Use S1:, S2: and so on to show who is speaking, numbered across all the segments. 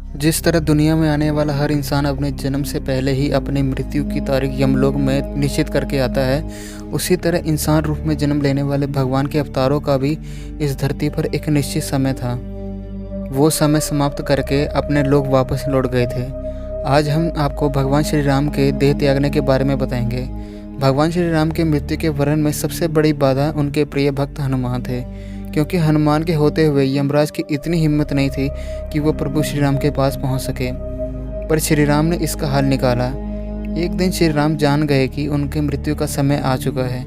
S1: जिस तरह दुनिया में आने वाला हर इंसान अपने जन्म से पहले ही अपनी मृत्यु की तारीख यमलोक में निश्चित करके आता है, उसी तरह इंसान रूप में जन्म लेने वाले भगवान के अवतारों का भी इस धरती पर एक निश्चित समय था। वो समय समाप्त करके अपने लोग वापस लौट गए थे। आज हम आपको भगवान श्री राम के देह त्यागने के बारे में बताएंगे। भगवान श्री राम के मृत्यु के वर्णन में सबसे बड़ी बाधा उनके प्रिय भक्त हनुमान थे, क्योंकि हनुमान के होते हुए यमराज की इतनी हिम्मत नहीं थी कि वो प्रभु श्री राम के पास पहुंच सके। पर श्री राम ने इसका हल निकाला। एक दिन श्री राम जान गए कि उनके मृत्यु का समय आ चुका है,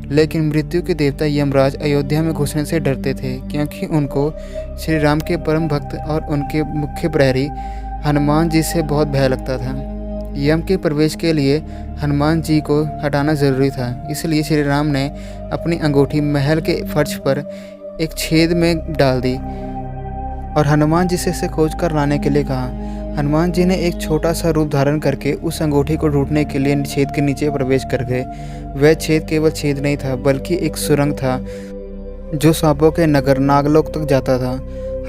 S1: लेकिन मृत्यु के देवता यमराज अयोध्या में घुसने से डरते थे, क्योंकि उनको श्री राम के परम भक्त और उनके मुख्य प्रहरी हनुमान जी से बहुत भय लगता था। यम के प्रवेश के लिए हनुमान जी को हटाना जरूरी था, इसलिए श्री राम ने अपनी अंगूठी महल के फर्श पर एक छेद में डाल दी और हनुमान जी से इसे खोज कर लाने के लिए कहा। हनुमान जी ने एक छोटा सा रूप धारण करके उस अंगूठी को ढूंढने के लिए छेद के नीचे प्रवेश कर गए। वह छेद केवल छेद नहीं था, बल्कि एक सुरंग था जो सांपों के नगर नागलोक तक जाता था।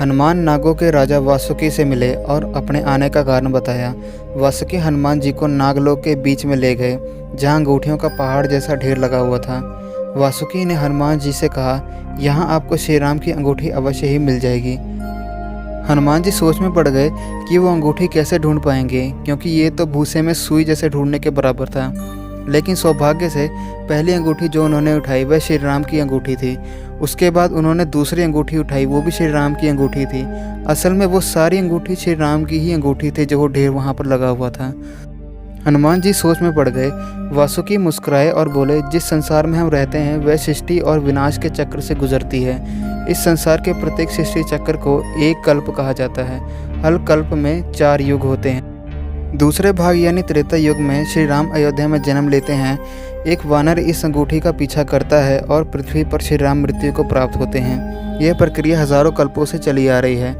S1: हनुमान नागों के राजा वासुकी से मिले और अपने आने का कारण बताया। वासुकी हनुमान जी को नागलोक के बीच में ले गए, जहाँ अंगूठियों का पहाड़ जैसा ढेर लगा हुआ था। वासुकी ने हनुमान जी से कहा, यहाँ आपको श्री राम की अंगूठी अवश्य ही मिल जाएगी। हनुमान जी सोच में पड़ गए कि वो अंगूठी कैसे ढूंढ पाएंगे, क्योंकि ये तो भूसे में सुई जैसे ढूंढने के बराबर था। लेकिन सौभाग्य से पहली अंगूठी जो उन्होंने उठाई वह श्री राम की अंगूठी थी। उसके बाद उन्होंने दूसरी अंगूठी उठाई, वो भी श्री राम की अंगूठी थी। असल में वो सारी अंगूठी श्री राम की ही अंगूठी थी, जो वो ढेर वहाँ पर लगा हुआ था। हनुमान जी सोच में पड़ गए। वासुकी मुस्कुराए और बोले, जिस संसार में हम रहते हैं वह सृष्टि और विनाश के चक्र से गुजरती है। इस संसार के प्रत्येक सृष्टि चक्र को एक कल्प कहा जाता है। हर कल्प में 4 युग होते हैं। दूसरे भाग यानी त्रेता युग में श्री राम अयोध्या में जन्म लेते हैं। एक वानर इस अंगूठी का पीछा करता है और पृथ्वी पर श्री राम मृत्यु को प्राप्त होते हैं। यह प्रक्रिया हजारों कल्पों से चली आ रही है।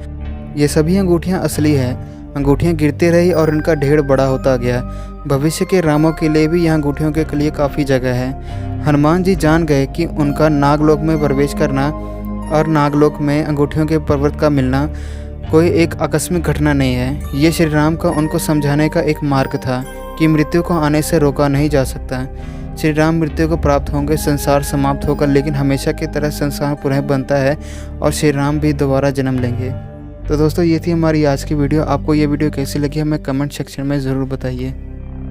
S1: ये सभी अंगूठियाँ असली है। अंगूठियाँ गिरती रही और इनका ढेर बड़ा होता गया। भविष्य के रामों के लिए भी यहाँ अंगूठियों के लिए काफ़ी जगह है। हनुमान जी जान गए कि उनका नागलोक में प्रवेश करना और नागलोक में अंगूठियों के पर्वत का मिलना कोई एक आकस्मिक घटना नहीं है। ये श्री राम का उनको समझाने का एक मार्ग था कि मृत्यु को आने से रोका नहीं जा सकता। श्री राम मृत्यु को प्राप्त होंगे, संसार समाप्त होगा, लेकिन हमेशा की तरह संसार पुनः बनता है और श्री राम भी दोबारा जन्म लेंगे। तो दोस्तों, ये थी हमारी आज की वीडियो। आपको ये वीडियो कैसी लगी हमें कमेंट सेक्शन में ज़रूर बताइए।